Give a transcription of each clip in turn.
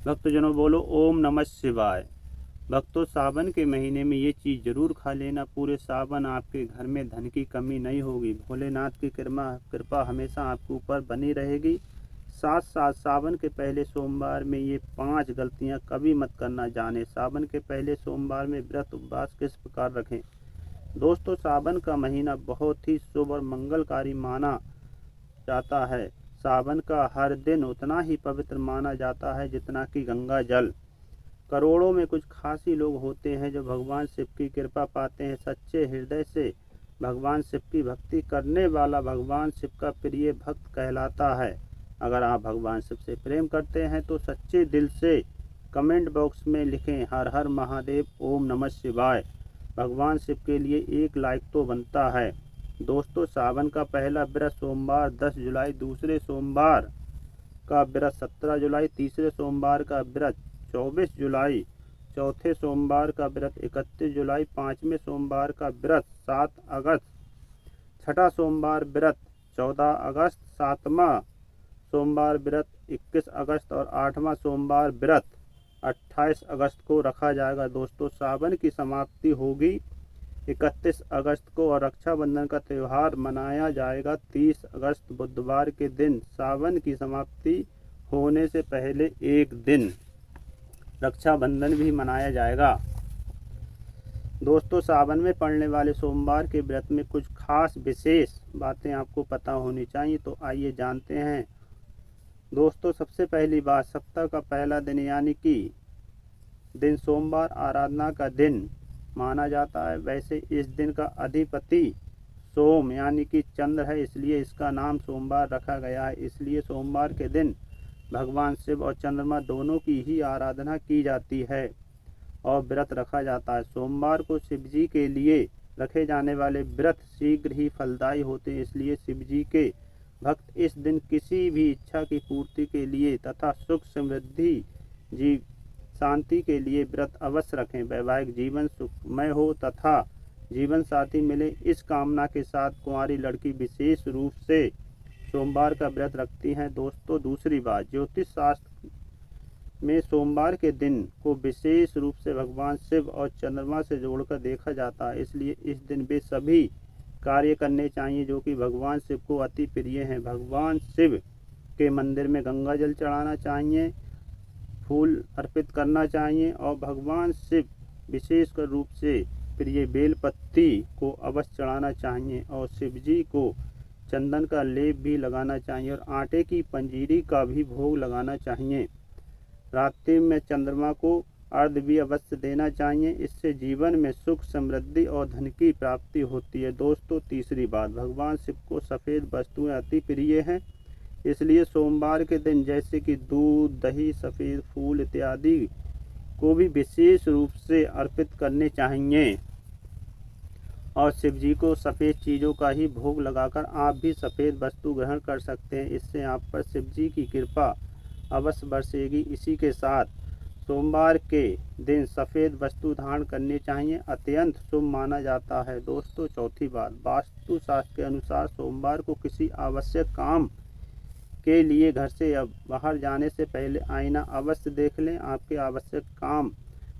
भक्तजनों बोलो ओम नमः शिवाय। भक्तों, सावन के महीने में ये चीज़ जरूर खा लेना। पूरे सावन आपके घर में धन की कमी नहीं होगी। भोलेनाथ की कृपा हमेशा आपके ऊपर बनी रहेगी। साथ साथ सावन के पहले सोमवार में ये 5 गलतियां कभी मत करना। जाने सावन के पहले सोमवार में व्रत उपवास किस प्रकार रखें। दोस्तों, सावन का महीना बहुत ही शुभ और मंगलकारी माना जाता है। सावन का हर दिन उतना ही पवित्र माना जाता है जितना कि गंगा जल। करोड़ों में कुछ खासी लोग होते हैं जो भगवान शिव की कृपा पाते हैं। सच्चे हृदय से भगवान शिव की भक्ति करने वाला भगवान शिव का प्रिय भक्त कहलाता है। अगर आप भगवान शिव से प्रेम करते हैं तो सच्चे दिल से कमेंट बॉक्स में लिखें हर हर महादेव, ओम नमः शिवाय। भगवान शिव के लिए एक लाइक तो बनता है। दोस्तों, सावन का पहला व्रत सोमवार 10 जुलाई, दूसरे सोमवार का व्रत 17 जुलाई, तीसरे सोमवार का व्रत 24 जुलाई, चौथे सोमवार का व्रत 31 जुलाई, पाँचवें सोमवार का व्रत 7 अगस्त, छठा सोमवार व्रत 14 अगस्त, सातवां सोमवार व्रत 21 अगस्त और आठवां सोमवार व्रत 28 अगस्त को रखा जाएगा। दोस्तों, सावन की समाप्ति होगी 31 अगस्त को और रक्षाबंधन का त्यौहार मनाया जाएगा 30 अगस्त बुधवार के दिन। सावन की समाप्ति होने से पहले एक दिन रक्षाबंधन भी मनाया जाएगा। दोस्तों, सावन में पड़ने वाले सोमवार के व्रत में कुछ खास विशेष बातें आपको पता होनी चाहिए, तो आइए जानते हैं। दोस्तों, सबसे पहली बात, सप्ताह का पहला दिन यानी कि दिन सोमवार आराधना का दिन माना जाता है। वैसे इस दिन का अधिपति सोम यानी कि चंद्र है, इसलिए इसका नाम सोमवार रखा गया है। इसलिए सोमवार के दिन भगवान शिव और चंद्रमा दोनों की ही आराधना की जाती है और व्रत रखा जाता है। सोमवार को शिव जी के लिए रखे जाने वाले व्रत शीघ्र ही फलदायी होते हैं, इसलिए शिव जी के भक्त इस दिन किसी भी इच्छा की पूर्ति के लिए तथा सुख समृद्धि जी शांति के लिए व्रत अवश्य रखें। वैवाहिक जीवन सुखमय हो तथा जीवन साथी मिले, इस कामना के साथ कुंवारी लड़की विशेष रूप से सोमवार का व्रत रखती हैं। दोस्तों, दूसरी बात, ज्योतिष शास्त्र में सोमवार के दिन को विशेष रूप से भगवान शिव और चंद्रमा से जोड़कर देखा जाता है, इसलिए इस दिन वे सभी कार्य करने चाहिए जो कि भगवान शिव को अति प्रिय हैं। भगवान शिव के मंदिर में गंगा जल चढ़ाना चाहिए, फूल अर्पित करना चाहिए और भगवान शिव विशेषकर रूप से प्रिय बेलपत्ती को अवश्य चढ़ाना चाहिए और शिव जी को चंदन का लेप भी लगाना चाहिए और आटे की पंजीरी का भी भोग लगाना चाहिए। रात्रि में चंद्रमा को अर्घ्य भी अवश्य देना चाहिए, इससे जीवन में सुख समृद्धि और धन की प्राप्ति होती है। दोस्तों, तीसरी बात, भगवान शिव को सफ़ेद वस्तुएं अति प्रिय हैं, इसलिए सोमवार के दिन जैसे कि दूध, दही, सफ़ेद फूल इत्यादि को भी विशेष रूप से अर्पित करने चाहिए और शिव जी को सफ़ेद चीज़ों का ही भोग लगाकर आप भी सफ़ेद वस्तु ग्रहण कर सकते हैं। इससे आप पर शिव जी की कृपा अवश्य बरसेगी। इसी के साथ सोमवार के दिन सफ़ेद वस्तु धारण करनी चाहिए, अत्यंत शुभ माना जाता है। दोस्तों, चौथी बात, वास्तु शास्त्र के अनुसार सोमवार को किसी आवश्यक काम के लिए घर से बाहर जाने से पहले आईना अवश्य देख लें। आपके आवश्यक काम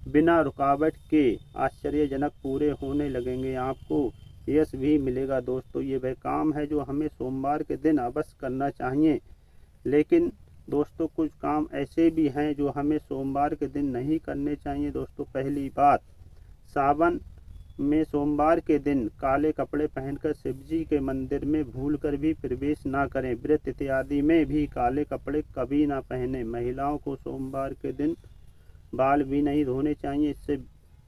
बिना रुकावट के आश्चर्यजनक पूरे होने लगेंगे, आपको यश भी मिलेगा। दोस्तों, ये वह काम है जो हमें सोमवार के दिन अवश्य करना चाहिए, लेकिन दोस्तों कुछ काम ऐसे भी हैं जो हमें सोमवार के दिन नहीं करने चाहिए। दोस्तों, पहली बात, सावन में सोमवार के दिन काले कपड़े पहनकर शिव जी के मंदिर में भूलकर भी प्रवेश ना करें। व्रत इत्यादि में भी काले कपड़े कभी ना पहने। महिलाओं को सोमवार के दिन बाल भी नहीं धोने चाहिए, इससे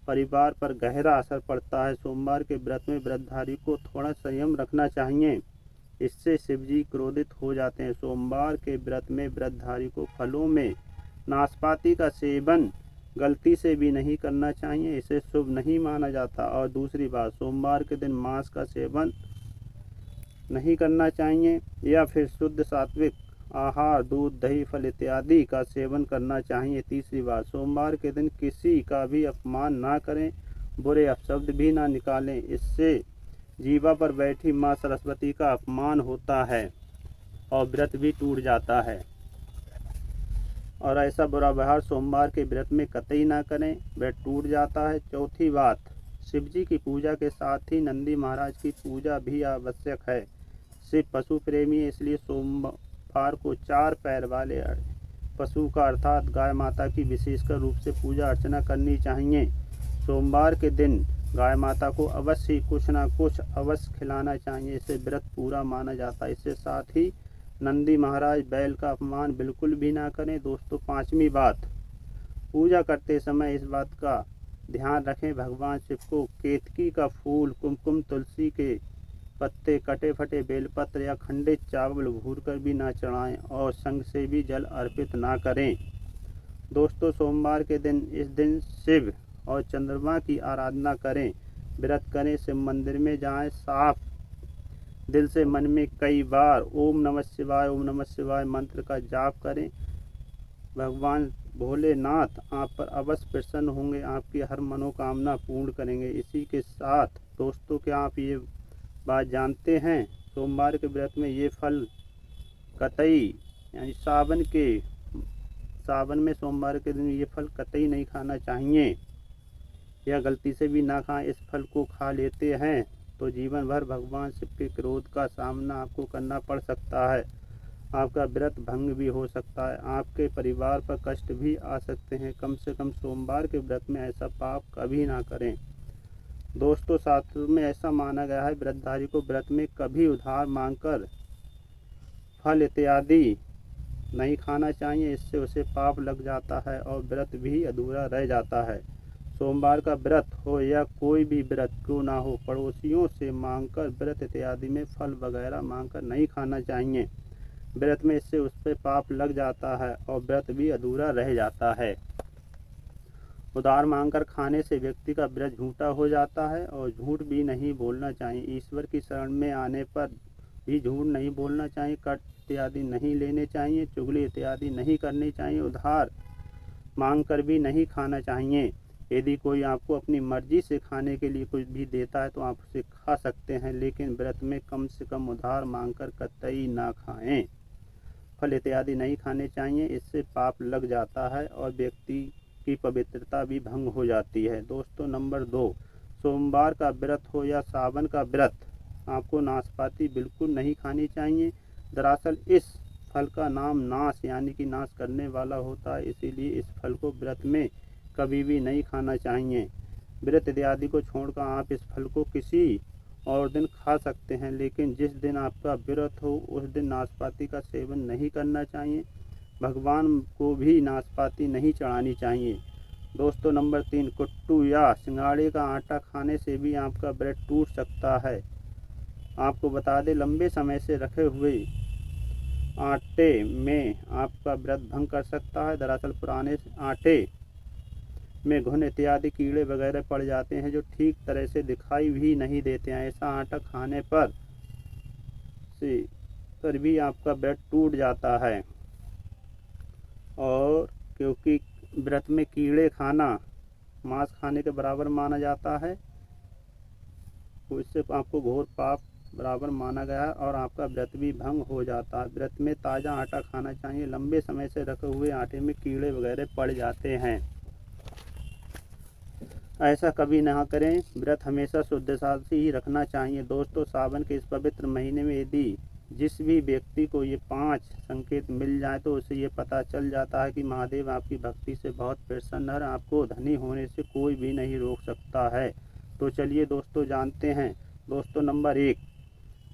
परिवार पर गहरा असर पड़ता है। सोमवार के व्रत में व्रतधारी को थोड़ा संयम रखना चाहिए, इससे शिव जी क्रोधित हो जाते हैं। सोमवार के व्रत में व्रतधारी को फलों में नाशपाती का सेवन गलती से भी नहीं करना चाहिए, इसे शुभ नहीं माना जाता। और दूसरी बात, सोमवार के दिन मांस का सेवन नहीं करना चाहिए या फिर शुद्ध सात्विक आहार, दूध, दही, फल इत्यादि का सेवन करना चाहिए। तीसरी बात, सोमवार के दिन किसी का भी अपमान ना करें, बुरे अपशब्द भी ना निकालें, इससे जीवा पर बैठी माँ सरस्वती का अपमान होता है और व्रत भी टूट जाता है। और ऐसा बुरा व्यवहार सोमवार के व्रत में कतई ना करें, व्रत टूट जाता है। चौथी बात, शिव जी की पूजा के साथ ही नंदी महाराज की पूजा भी आवश्यक है। शिव पशु प्रेमी है, इसलिए सोमवार को 4 पैर वाले पशु का अर्थात गाय माता की विशेषकर रूप से पूजा अर्चना करनी चाहिए। सोमवार के दिन गाय माता को अवश्य ही कुछ ना कुछ अवश्य खिलाना चाहिए, इससे व्रत पूरा माना जाता है। इसके साथ ही नंदी महाराज बैल का अपमान बिल्कुल भी ना करें। दोस्तों, 5वीं बात, पूजा करते समय इस बात का ध्यान रखें, भगवान शिव को केतकी का फूल, कुमकुम, तुलसी के पत्ते, कटे फटे बेलपत्र या खंडित चावल भूर कर भी ना चढ़ाएं और संग से भी जल अर्पित ना करें। दोस्तों, सोमवार के दिन इस दिन शिव और चंद्रमा की आराधना करें, व्रत करें, शिव मंदिर में जाएं, साफ दिल से मन में कई बार ओम नमः शिवाय मंत्र का जाप करें। भगवान भोलेनाथ आप पर अवश्य प्रसन्न होंगे, आपकी हर मनोकामना पूर्ण करेंगे। इसी के साथ दोस्तों, क्या आप ये बात जानते हैं, सोमवार के व्रत में ये फल कतई यानी सावन में सोमवार के दिन ये फल कतई नहीं खाना चाहिए, या गलती से भी ना खाएं। इस फल को खा लेते हैं तो जीवन भर भगवान शिव के क्रोध का सामना आपको करना पड़ सकता है, आपका व्रत भंग भी हो सकता है, आपके परिवार पर कष्ट भी आ सकते हैं। कम से कम सोमवार के व्रत में ऐसा पाप कभी ना करें। दोस्तों, शास्त्रों में ऐसा माना गया है, व्रतधारी को व्रत में कभी उधार मांगकर फल इत्यादि नहीं खाना चाहिए, इससे उसे पाप लग जाता है और व्रत भी अधूरा रह जाता है। सोमवार का व्रत हो या कोई भी व्रत क्यों ना हो, पड़ोसियों से मांगकर व्रत इत्यादि में फल वगैरह मांगकर नहीं खाना चाहिए, व्रत में इससे उस पर पाप लग जाता है और व्रत भी अधूरा रह जाता है। उधार मांगकर खाने से व्यक्ति का व्रत झूठा हो जाता है और झूठ भी नहीं बोलना चाहिए। ईश्वर की शरण में आने पर भी झूठ नहीं बोलना चाहिए, कट इत्यादि नहीं लेने चाहिए, चुगली इत्यादि नहीं करनी चाहिए, उधार मांग कर भी नहीं खाना चाहिए। यदि कोई आपको अपनी मर्जी से खाने के लिए कुछ भी देता है तो आप उसे खा सकते हैं, लेकिन व्रत में कम से कम उधार मांगकर कतई ना खाएं। फल इत्यादि नहीं खाने चाहिए, इससे पाप लग जाता है और व्यक्ति की पवित्रता भी भंग हो जाती है। दोस्तों, नंबर 2, सोमवार का व्रत हो या सावन का व्रत, आपको नाशपाती बिल्कुल नहीं खानी चाहिए। दरअसल इस फल का नाम नाश यानी कि नाश करने वाला होता है, इसीलिए इस फल को व्रत में कभी भी नहीं खाना चाहिए। व्रत इत्यादि को छोड़कर आप इस फल को किसी और दिन खा सकते हैं, लेकिन जिस दिन आपका व्रत हो उस दिन नाशपाती का सेवन नहीं करना चाहिए, भगवान को भी नाशपाती नहीं चढ़ानी चाहिए। दोस्तों, नंबर 3, कुट्टू या सिंघाड़े का आटा खाने से भी आपका व्रत टूट सकता है। आपको बता दें, लंबे समय से रखे हुए आटे में आपका व्रत भंग कर सकता है। दरअसल पुराने आटे में घुन इत्यादि कीड़े वगैरह पड़ जाते हैं जो ठीक तरह से दिखाई भी नहीं देते हैं। ऐसा आटा खाने पर भी आपका व्रत टूट जाता है, और क्योंकि व्रत में कीड़े खाना मांस खाने के बराबर माना जाता है, तो इससे आपको घोर पाप बराबर माना गया है और आपका व्रत भी भंग हो जाता है। व्रत में ताज़ा आटा खाना चाहिए, लंबे समय से रखे हुए आटे में कीड़े वगैरह पड़ जाते हैं, ऐसा कभी ना करें। व्रत हमेशा शुद्ध साथी ही रखना चाहिए। दोस्तों, सावन के इस पवित्र महीने में यदि जिस भी व्यक्ति को ये 5 संकेत मिल जाए तो उसे ये पता चल जाता है कि महादेव आपकी भक्ति से बहुत प्रसन्न है, आपको धनी होने से कोई भी नहीं रोक सकता है। तो चलिए दोस्तों, जानते हैं। दोस्तों, नंबर 1,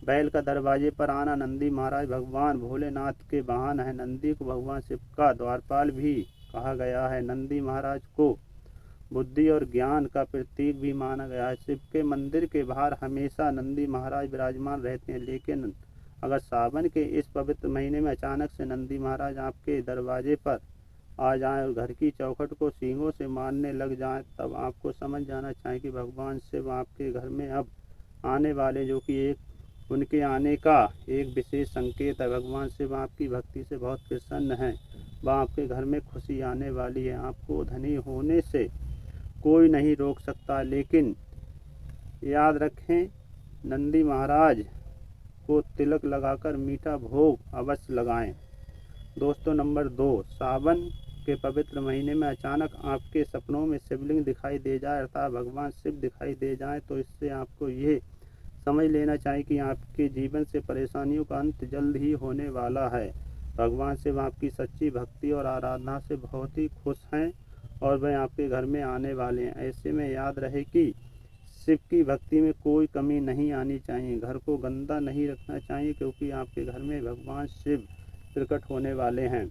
बैल का दरवाजे पर आना। नंदी महाराज भगवान भोलेनाथ के वाहन है। नंदी को भगवान शिव का द्वारपाल भी कहा गया है। नंदी महाराज को बुद्धि और ज्ञान का प्रतीक भी माना गया है। शिव के मंदिर के बाहर हमेशा नंदी महाराज विराजमान रहते हैं, लेकिन अगर सावन के इस पवित्र महीने में अचानक से नंदी महाराज आपके दरवाजे पर आ जाएं और घर की चौखट को सींगों से मारने लग जाएं, तब आपको समझ जाना चाहिए कि भगवान शिव आपके घर में अब आने वाले, जो कि उनके आने का एक विशेष संकेत है। भगवान शिव आपकी भक्ति से बहुत प्रसन्न हैं, वह आपके घर में खुशी आने वाली है। आपको धनी होने से कोई नहीं रोक सकता, लेकिन याद रखें, नंदी महाराज को तिलक लगाकर मीठा भोग अवश्य लगाएं। दोस्तों नंबर 2, सावन के पवित्र महीने में अचानक आपके सपनों में शिवलिंग दिखाई दे जाए अर्थात भगवान शिव दिखाई दे जाए तो इससे आपको ये समझ लेना चाहिए कि आपके जीवन से परेशानियों का अंत जल्द ही होने वाला है। भगवान शिव आपकी सच्ची भक्ति और आराधना से बहुत ही खुश हैं और वह आपके घर में आने वाले हैं। ऐसे में याद रहे कि शिव की भक्ति में कोई कमी नहीं आनी चाहिए। घर को गंदा नहीं रखना चाहिए क्योंकि आपके घर में भगवान शिव प्रकट होने वाले हैं।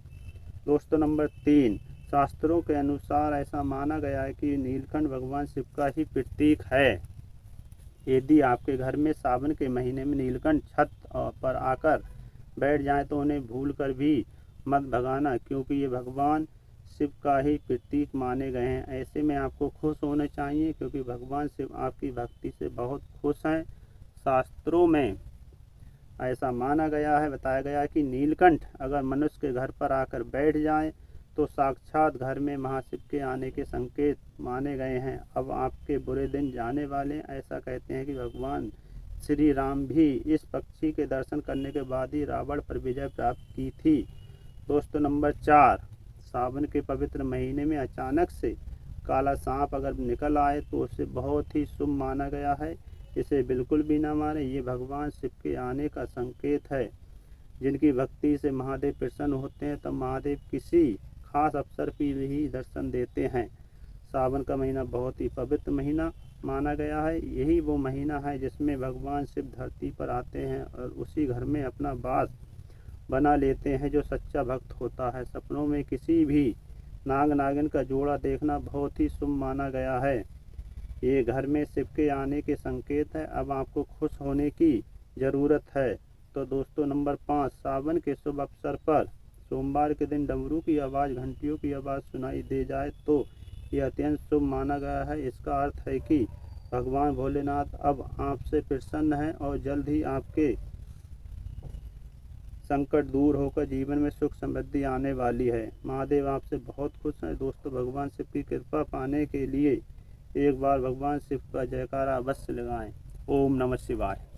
दोस्तों नंबर 3, शास्त्रों के अनुसार ऐसा माना गया है कि नीलकंठ भगवान शिव का ही प्रतीक है। यदि आपके घर में सावन के महीने में नीलकंठ छत पर आकर बैठ जाएं तो उन्हें भूल कर भी मत भगाना क्योंकि ये भगवान शिव का ही प्रतीक माने गए हैं। ऐसे में आपको खुश होना चाहिए क्योंकि भगवान शिव आपकी भक्ति से बहुत खुश हैं। शास्त्रों में ऐसा माना गया है, बताया गया है कि नीलकंठ अगर मनुष्य के घर पर आकर बैठ जाए तो साक्षात घर में महाशिव के आने के संकेत माने गए हैं। अब आपके बुरे दिन जाने वाले। ऐसा कहते हैं कि भगवान श्री राम भी इस पक्षी के दर्शन करने के बाद ही रावण पर विजय प्राप्त की थी। दोस्तों नंबर 4, सावन के पवित्र महीने में अचानक से काला सांप अगर निकल आए तो उसे बहुत ही शुभ माना गया है। इसे बिल्कुल भी ना मारें, ये भगवान शिव के आने का संकेत है। जिनकी भक्ति से महादेव प्रसन्न होते हैं तब महादेव किसी खास अवसर पर ही दर्शन देते हैं। सावन का महीना बहुत ही पवित्र महीना माना गया है। यही वो महीना है जिसमें भगवान शिव धरती पर आते हैं और उसी घर में अपना वास बना लेते हैं जो सच्चा भक्त होता है। सपनों में किसी भी नाग नागिन का जोड़ा देखना बहुत ही शुभ माना गया है। ये घर में शिव के आने के संकेत है। अब आपको खुश होने की ज़रूरत है। तो दोस्तों नंबर 5, सावन के शुभ अवसर पर सोमवार के दिन डमरू की आवाज़, घंटियों की आवाज़ सुनाई दे जाए तो यह अत्यंत शुभ माना गया है। इसका अर्थ है कि भगवान भोलेनाथ अब आपसे प्रसन्न हैं और जल्द ही आपके संकट दूर होकर जीवन में सुख समृद्धि आने वाली है। महादेव आपसे बहुत खुश हैं। दोस्तों भगवान शिव की कृपा पाने के लिए एक बार भगवान शिव का जयकारा अवश्य लगाएं। ओम नमः शिवाय।